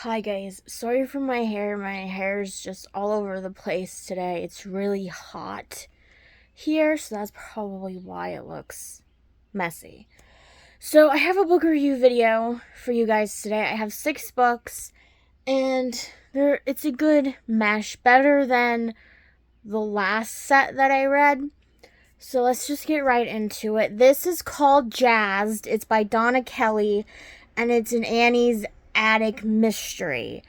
Hi guys, sorry for my hair. My hair's just all over the place today. It's really hot here, so that's probably why it looks messy. So I have a book review video for you guys today. I have 6 books, and it's a good mesh, better than the last set that I read. So let's just get right into it. This is called Jazzed. It's by Donna Kelly, and it's an Annie's Attic mystery.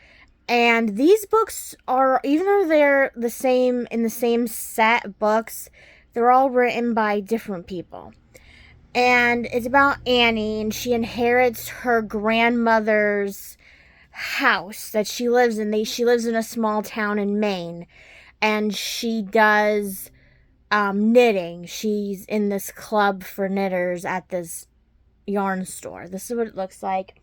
And these books are, even though they're the same in the same set books, they're all written by different people. And it's about Annie, and she inherits her grandmother's house that she lives in. She lives in a small town in Maine, and she does knitting. She's in this club for knitters at this yarn store. This is what it looks like.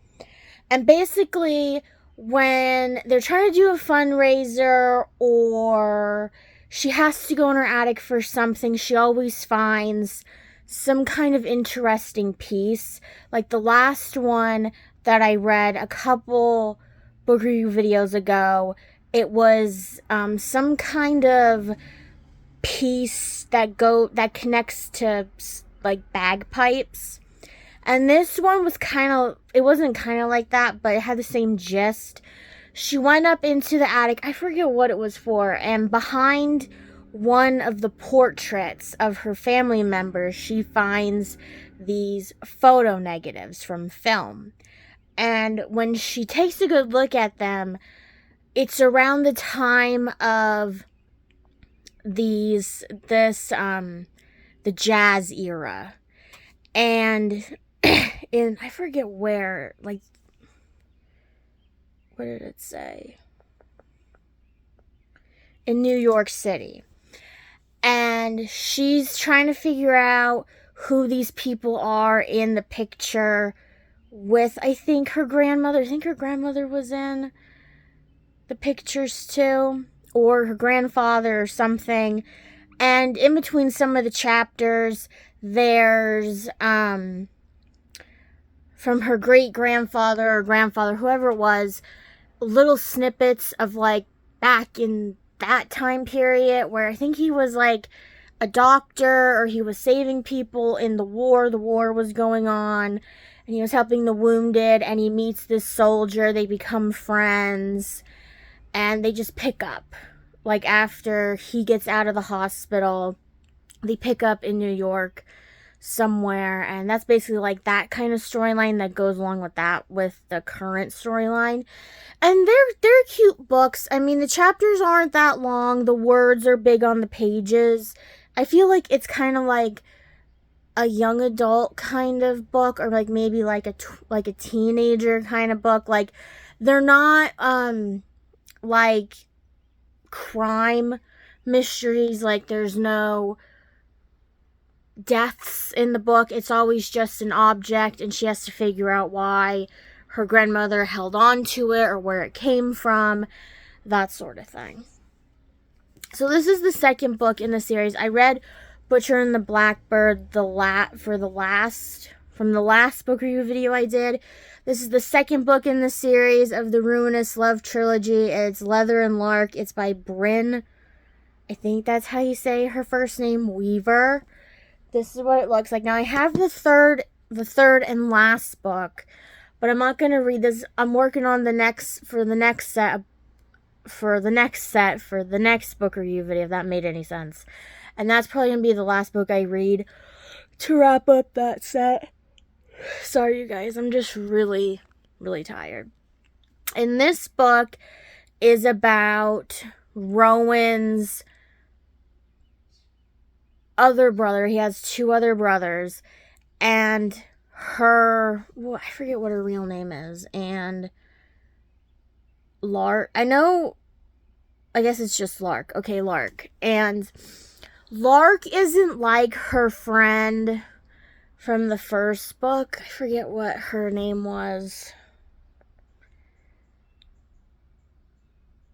And basically, when they're trying to do a fundraiser or she has to go in her attic for something, she always finds some kind of interesting piece. Like the last one that I read a couple book review videos ago, it was some kind of piece that connects to like bagpipes. And this one was it wasn't kind of like that, but it had the same gist. She went up into the attic, I forget what it was for, and behind one of the portraits of her family members, she finds these photo negatives from film. And when she takes a good look at them, it's around the time of the jazz era. And I forget where, like, what did it say? In New York City. And she's trying to figure out who these people are in the picture with, I think, her grandmother. I think her grandmother was in the pictures too, or her grandfather or something. And in between some of the chapters, there's from her great-grandfather or grandfather, whoever it was, little snippets of, like, back in that time period where I think he was, like, a doctor or he was saving people in the war. The war was going on, and he was helping the wounded, and he meets this soldier. They become friends, and they just pick up. Like, after he gets out of the hospital, they pick up in New York somewhere, and that's basically like that kind of storyline that goes along with that, with the current storyline. And they're cute books. I mean, the chapters aren't that long. The words are big on the pages. I feel like it's kind of like a young adult kind of book, or like maybe like a teenager kind of book. Like, they're not like crime mysteries. Like, there's no deaths in the book. It's always just an object, and she has to figure out why her grandmother held on to it or where it came from, that sort of thing. So this is the second book in the series. I read Butcher and the Blackbird from the last book review video I did. This is the second book in the series of the Ruinous Love trilogy. It's Leather and Lark. It's by Brynne. I think that's how you say her first name, Weaver. This is what it looks like. Now, I have the third and last book, but I'm not going to read this. I'm working on the next book review video, if that made any sense. And that's probably going to be the last book I read to wrap up that set. Sorry, you guys. I'm just really, really tired. And this book is about Rowan's other brother. He has 2 other brothers, and I forget what her real name is, and Lark. I guess it's just Lark. Okay, Lark. And Lark isn't like her friend from the first book. I forget what her name was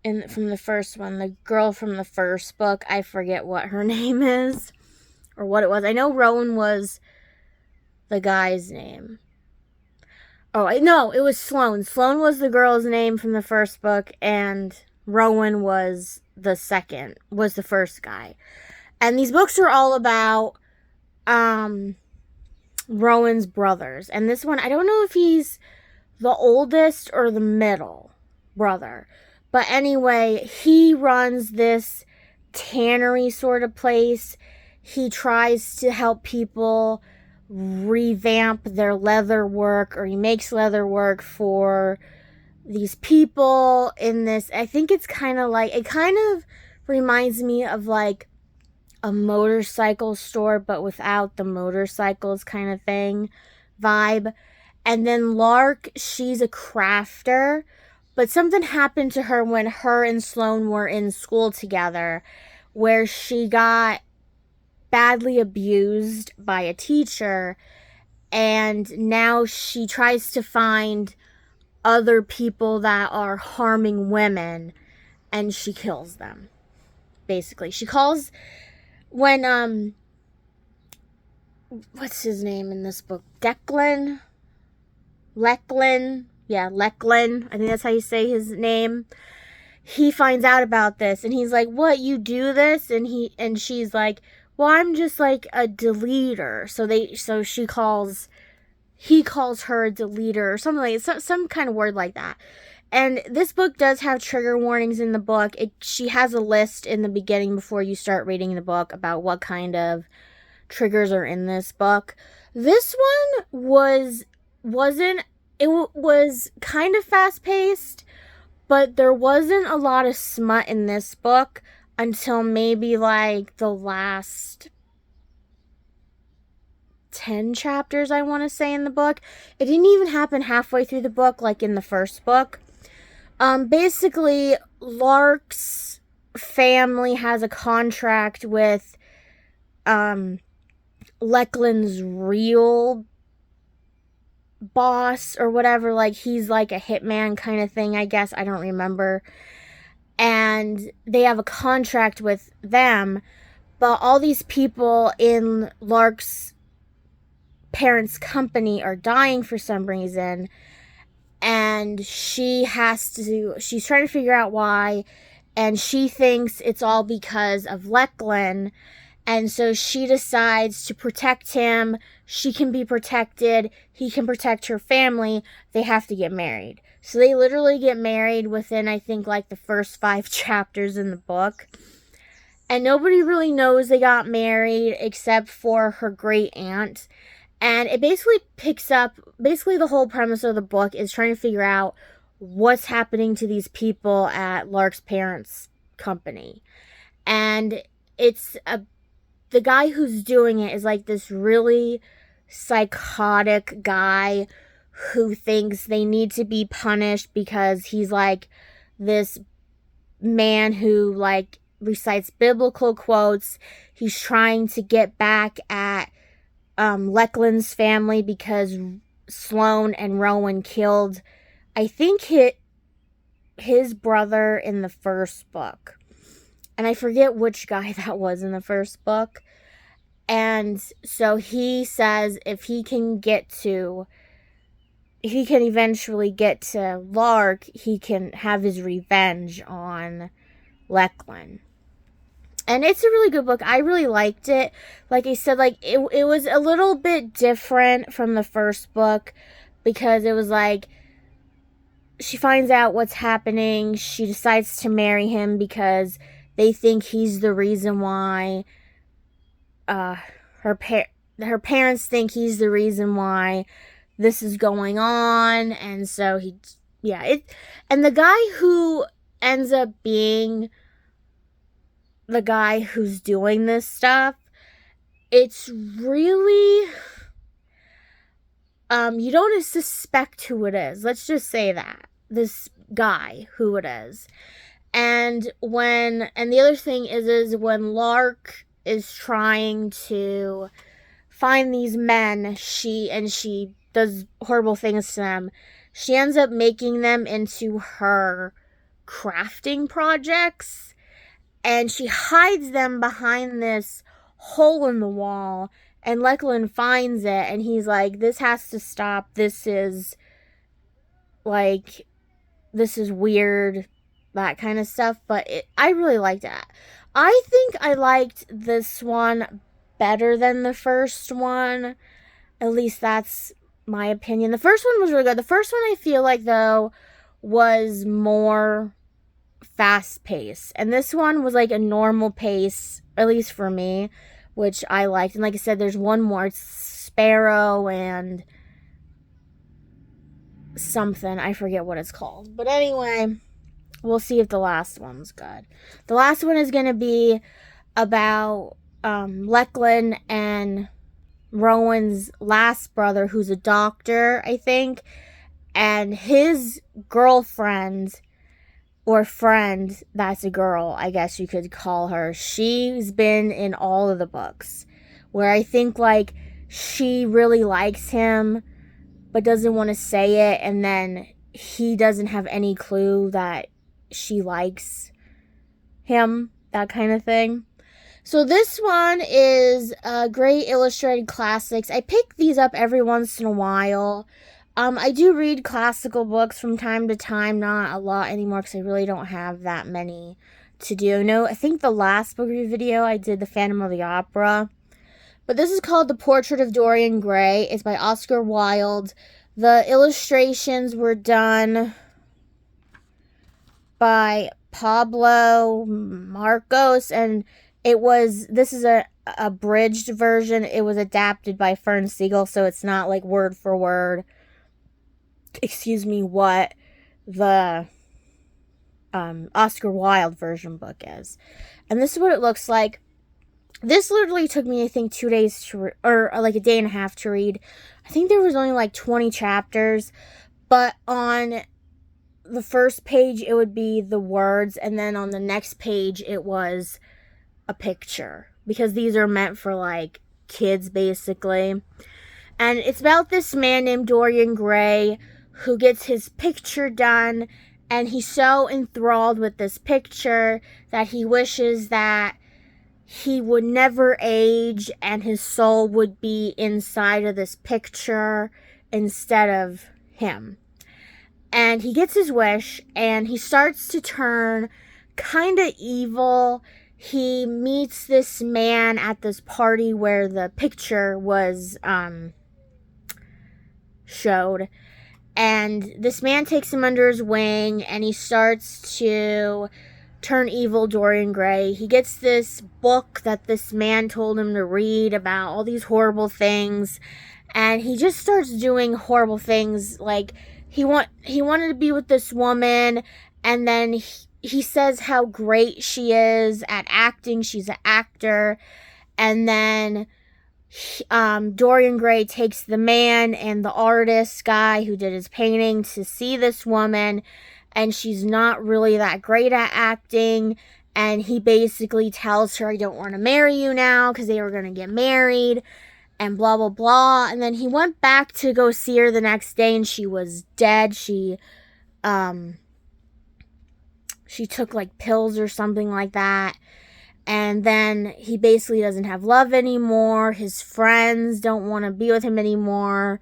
from the first one. The girl from the first book, I forget what her name is, or what it was. I know Rowan was the guy's name. Oh, no, it was Sloane. Sloane was the girl's name from the first book, and Rowan was the first guy. And these books are all about Rowan's brothers. And this one, I don't know if he's the oldest or the middle brother. But anyway, he runs this tannery sort of place. He tries to help people revamp their leather work, or he makes leather work for these people in this. I think it's kind of reminds me of like a motorcycle store, but without the motorcycles kind of thing vibe. And then Lark, she's a crafter, but something happened to her when her and Sloane were in school together, where she got badly abused by a teacher, and now she tries to find other people that are harming women, and she kills them. Basically, she calls when what's his name in this book? Lechlin. Yeah, Lechlin. I think that's how you say his name. He finds out about this, and he's like, "What, you do this?" And she's like, "Well, I'm just like a deleter." So he calls her a deleter or something like some kind of word like that. And this book does have trigger warnings in the book. She has a list in the beginning before you start reading the book about what kind of triggers are in this book. This one wasn't it was kind of fast paced, but there wasn't a lot of smut in this book until maybe like the last 10 chapters, I want to say, in the book. It didn't even happen halfway through the book like in the first book. Basically, Lark's family has a contract with Lechlin's real boss or whatever. Like, he's like a hitman kind of thing, I guess. I don't remember. And they have a contract with them, but all these people in Lark's parents' company are dying for some reason, and she's trying to figure out why, and she thinks it's all because of Lechlin, and so she decides to protect him. She can be protected, he can protect her family. They have to get married. So they literally get married within, I think, like the first 5 chapters in the book. And nobody really knows they got married except for her great aunt. And it basically picks up, the whole premise of the book is trying to figure out what's happening to these people at Lark's parents' company. And the guy who's doing it is like this really psychotic guy who thinks they need to be punished because he's like this man who like recites biblical quotes. He's trying to get back at Lechlin's family because Sloane and Rowan killed, I think, his brother in the first book. And I forget which guy that was in the first book. And so he says if he can eventually get to Lark, he can have his revenge on Lechlin. And it's a really good book. I really liked it. Like I said, like it was a little bit different from the first book because it was like she finds out what's happening. She decides to marry him because they think he's the reason why her parents think he's the reason why this is going on. And so and the guy who ends up being the guy who's doing this stuff, it's really you don't suspect who it is. Let's just say that. This guy who it is. And the other thing is when Lark is trying to find these men, she does horrible things to them. She ends up making them into her crafting projects. And she hides them behind this hole in the wall. And Lechlin finds it. And he's like, this has to stop. This is like, this is weird, that kind of stuff, but I really liked it. I think I liked this one better than the first one. At least that's my opinion. The first one was really good. The first one, I feel like, though, was more fast paced. And this one was like a normal pace, at least for me, which I liked. And like I said, there's one more. It's Sparrow and something. I forget what it's called. But anyway, we'll see if the last one's good. The last one is going to be about Lachlan and Rowan's last brother, who's a doctor, I think, and his girlfriend or friend, that's a girl, I guess you could call her. She's been in all of the books, where I think, like, she really likes him, but doesn't want to say it, and then he doesn't have any clue that she likes him, that kind of thing. So this one is Great Illustrated Classics. I pick these up every once in a while. I do read classical books from time to time, not a lot anymore because I really don't have that many to do. No, I think the last book review video I did, The Phantom of the Opera. But this is called The Portrait of Dorian Gray. It's by Oscar Wilde. The illustrations were done by Pablo Marcos, and this is a abridged version. It was adapted by Fern Siegel, so it's not like word for word, what the Oscar Wilde version book is. And this is what it looks like. This literally took me, I think, 2 days to or like a day and a half to read. I think there was only like 20 chapters, but on the first page it would be the words, and then on the next page it was a picture, because these are meant for like kids basically. And it's about this man named Dorian Gray who gets his picture done, and he's so enthralled with this picture that he wishes that he would never age and his soul would be inside of this picture instead of him. And he gets his wish, and he starts to turn kind of evil. He meets this man at this party where the picture was showed. And this man takes him under his wing, and he starts to turn evil Dorian Gray. He gets this book that this man told him to read about all these horrible things, and he just starts doing horrible things. Like, he wanted to be with this woman, and then he says how great she is at acting. She's an actor. And then Dorian Gray takes the man and the artist guy who did his painting to see this woman, and she's not really that great at acting. And he basically tells her, I don't want to marry you now, because they were going to get married, and blah, blah, blah. And then he went back to go see her the next day, and she was dead. She took like pills or something like that. And then he basically doesn't have love anymore. His friends don't want to be with him anymore.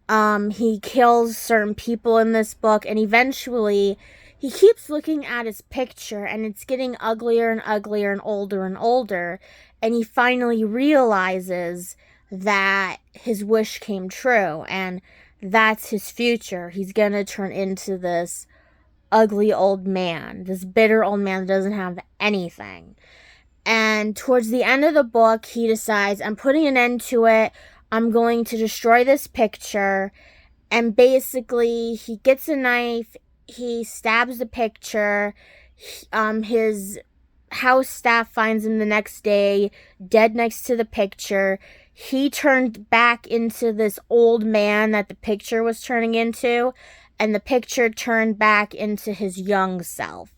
He kills certain people in this book, and eventually he keeps looking at his picture, and it's getting uglier and uglier and older. And he finally realizes that his wish came true, and that's his future. He's gonna turn into this ugly old man, this bitter old man that doesn't have anything. And towards the end of the book, he decides, I'm putting an end to it. I'm going to destroy this picture. And basically, he gets a knife. He stabs the picture. His house staff finds him the next day, dead next to the picture. He turned back into this old man that the picture was turning into. And the picture turned back into his young self.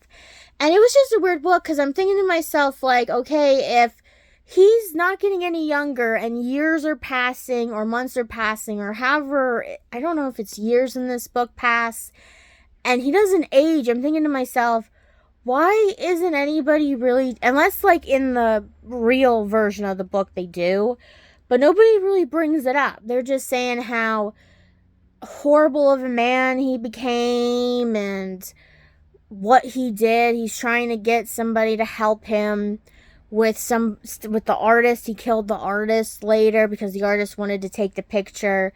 And it was just a weird book, because I'm thinking to myself, like, okay, if he's not getting any younger and years are passing or months are passing or however, I don't know if it's years in this book pass, and he doesn't age, I'm thinking to myself, why isn't anybody really, unless like in the real version of the book they do, but nobody really brings it up. They're just saying how horrible of a man he became and what he did. He's trying to get somebody to help him with the artist. He killed the artist later because the artist wanted to take the picture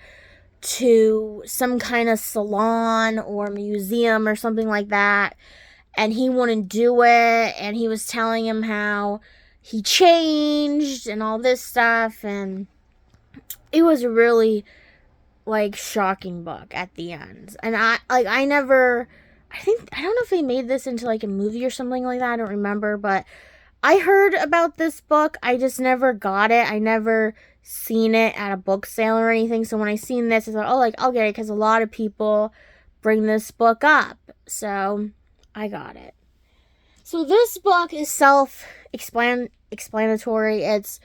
to some kind of salon or museum or something like that, and he wouldn't do it, and he was telling him how he changed and all this stuff, and it was a really like shocking book at the end. And I never, I don't know if they made this into like a movie or something like that, I don't remember, but I heard about this book. I just never got it. I never seen it at a book sale or anything. So when I seen this, I thought, oh, like, I'll get it because a lot of people bring this book up. So I got it. So this book is self-explanatory. It's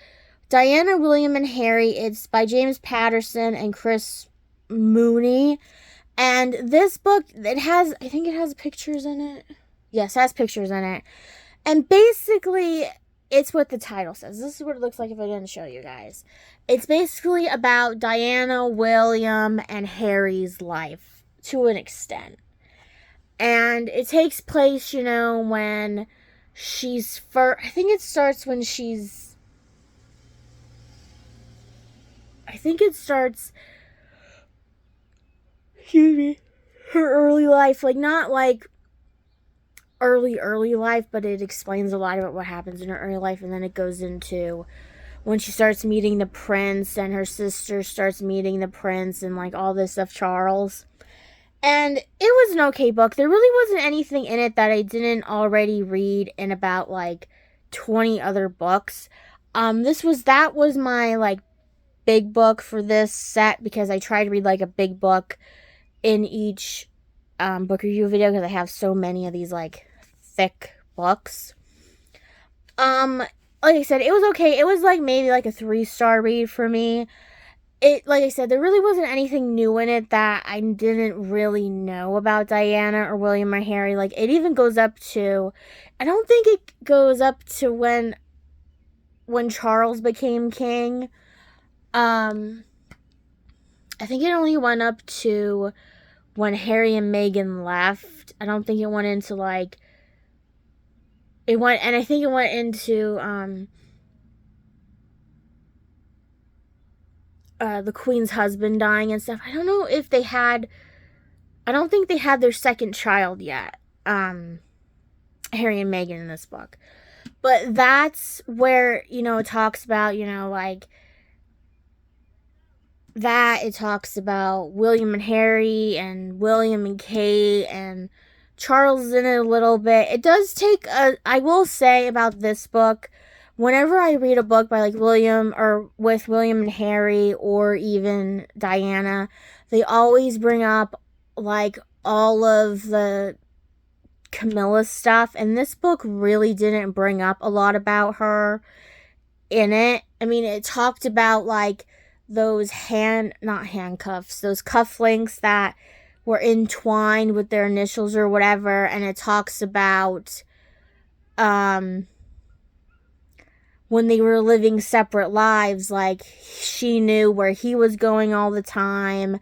Diana, William, and Harry. It's by James Patterson and Chris Mooney. And this book, I think it has pictures in it. Yes, it has pictures in it. And basically, it's what the title says. This is what it looks like if I didn't show you guys. It's basically about Diana, William, and Harry's life to an extent. And it takes place, when she's first. I think it starts when she's. I think it starts. Excuse me. Her early life. Like, not like early life, but it explains a lot about what happens in her early life, and then it goes into when she starts meeting the prince and her sister starts meeting the prince and like all this stuff, Charles. And it was an okay book. There really wasn't anything in it that I didn't already read in about like 20 other books. That was my like big book for this set because I tried to read like a big book in each book review video because I have so many of these like thick books. Like I said, it was okay. It was like maybe like a 3-star read for me. Like I said, there really wasn't anything new in it that I didn't really know about Diana or William or Harry. Like, it even goes up to, I don't think it goes up to when Charles became king. I think it only went up to when Harry and Meghan left. I don't think it went into like, I think it went into, the queen's husband dying and stuff. I don't know if they had, I don't think they had their second child yet, Harry and Meghan in this book. But that's where, it talks about, like, that it talks about William and Harry and William and Kate and Charles in it a little bit. It does take I will say about this book, whenever I read a book by like William or with William and Harry or even Diana, they always bring up like all of the Camilla stuff, and this book really didn't bring up a lot about her in it. I mean, it talked about like those not handcuffs, those cufflinks that were entwined with their initials or whatever, and it talks about when they were living separate lives, like she knew where he was going all the time.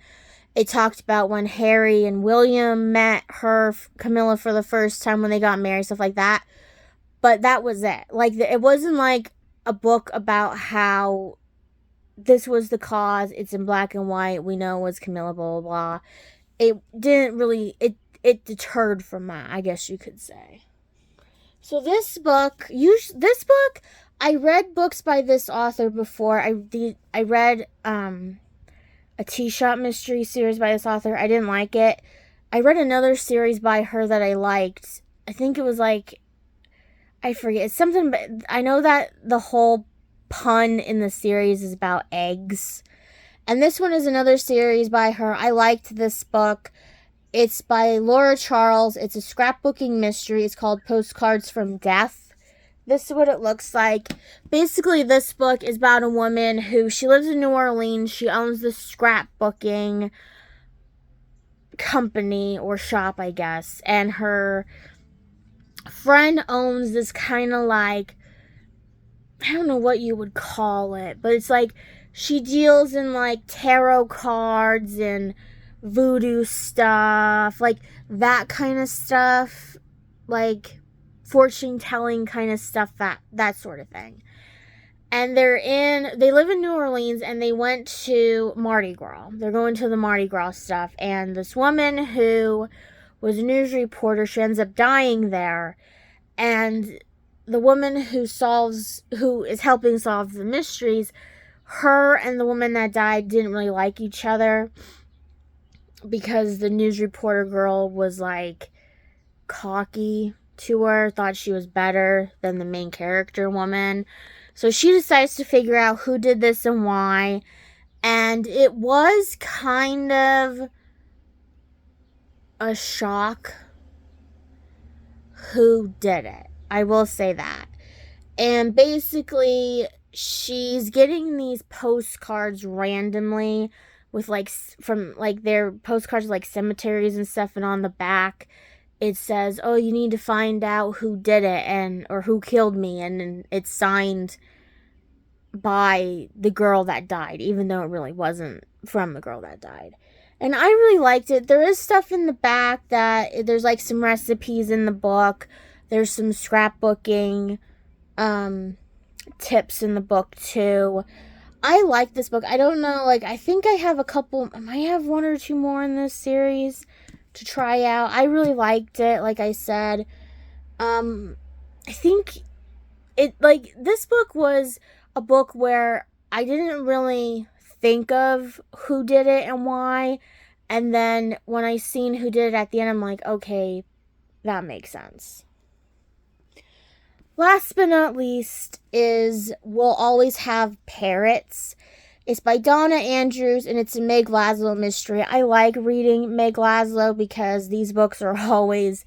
It talked about when Harry and William met Camilla, for the first time when they got married, stuff like that. But that was it. Like, it wasn't like a book about how this was the cause. It's in black and white. We know it was Camilla, blah, blah, blah. It didn't really, it deterred from that, I guess you could say. So this book, I read books by this author before. I read a Tea-Shop mystery series by this author. I didn't like it. I read another series by her that I liked. I think it was like, I forget. It's something, but I know that the whole pun in the series is about eggs. And this one is another series by her. I liked this book. It's by Laura Charles. It's a scrapbooking mystery. It's called Postcards from Death. This is what it looks like. Basically, this book is about a woman who, she lives in New Orleans. She owns this scrapbooking company or shop, I guess. And her friend owns this kind of like, I don't know what you would call it, but it's like she deals in like tarot cards and voodoo stuff, like that kind of stuff, like fortune telling kind of stuff, that sort of thing. And they live in New Orleans, and they went to Mardi Gras. They're going to the Mardi Gras stuff, and this woman who was a news reporter, she ends up dying there, and the woman who is helping solve the mysteries, her and the woman that died didn't really like each other, because the news reporter girl was like cocky to her, thought she was better than the main character woman. So she decides to figure out who did this and why. And it was kind of a shock who did it. I will say that. And basically, she's getting these postcards randomly with from their postcards, like cemeteries and stuff, and on the back it says, oh, you need to find out who did it, or who killed me, and it's signed by the girl that died, even though it really wasn't from the girl that died. And I really liked it. There is stuff in the back there's like some recipes in the book. There's some scrapbooking tips in the book too. I like this book. I don't know, I think I have I might have one or two more in this series to try out. I really liked it, like I said. I think this book was a book where I didn't really think of who did it and why, and then when I seen who did it at the end, I'm like, okay, that makes sense. Last but not least is We'll Always Have Parrots. It's by Donna Andrews, and it's a Meg Laszlo mystery. I like reading Meg Laszlo because these books are always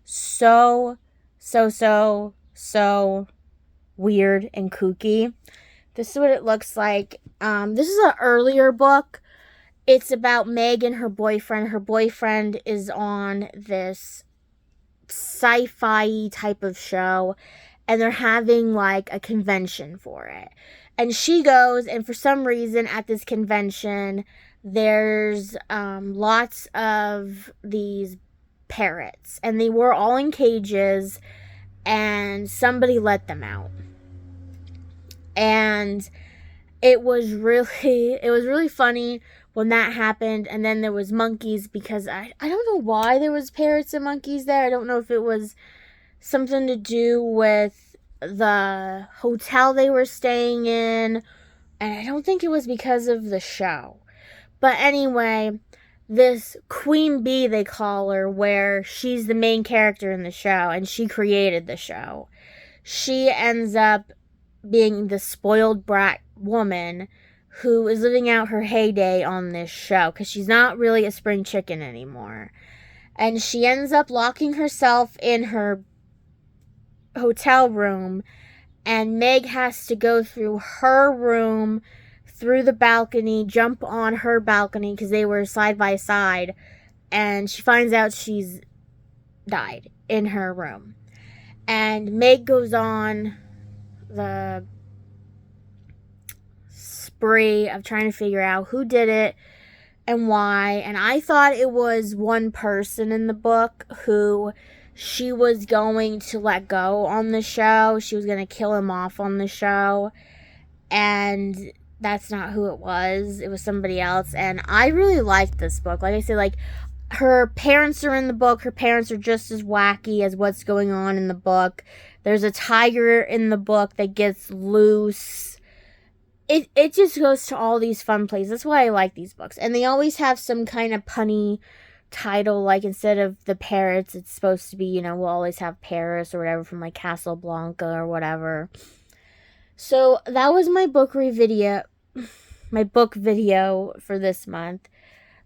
so weird and kooky. This is what it looks like. This is an earlier book. It's about Meg and her boyfriend. Her boyfriend is on this sci-fi type of show, and they're having a convention for it. And she goes, and for some reason at this convention, there's lots of these parrots, and they were all in cages, and somebody let them out. And it was really funny when that happened. And then there was monkeys, because I don't know why there was parrots and monkeys there. I don't know if it was something to do with the hotel they were staying in, and I don't think it was because of the show. But anyway, this Queen Bee, they call her, where she's the main character in the show, and she created the show. She ends up being the spoiled brat woman who is living out her heyday on this show, because she's not really a spring chicken anymore. And she ends up locking herself in her hotel room, and Meg has to go through her room, through the balcony, jump on her balcony, because they were side by side, and she finds out she's died in her room. And Meg goes on the spree of trying to figure out who did it and why. And I thought it was one person in the book who she was going to let go on the show. She was going to kill him off on the show. And that's not who it was. It was somebody else. And I really liked this book. Like I said, her parents are in the book. Her parents are just as wacky as what's going on in the book. There's a tiger in the book that gets loose. It just goes to all these fun places. That's why I like these books. And they always have some kind of punny title. Instead of the parrots, it's supposed to be, We'll Always Have Paris or whatever, from Casablanca or whatever. So that was my book video for this month.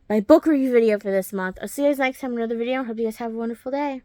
I'll see you guys next time in another video. Hope you guys have a wonderful day.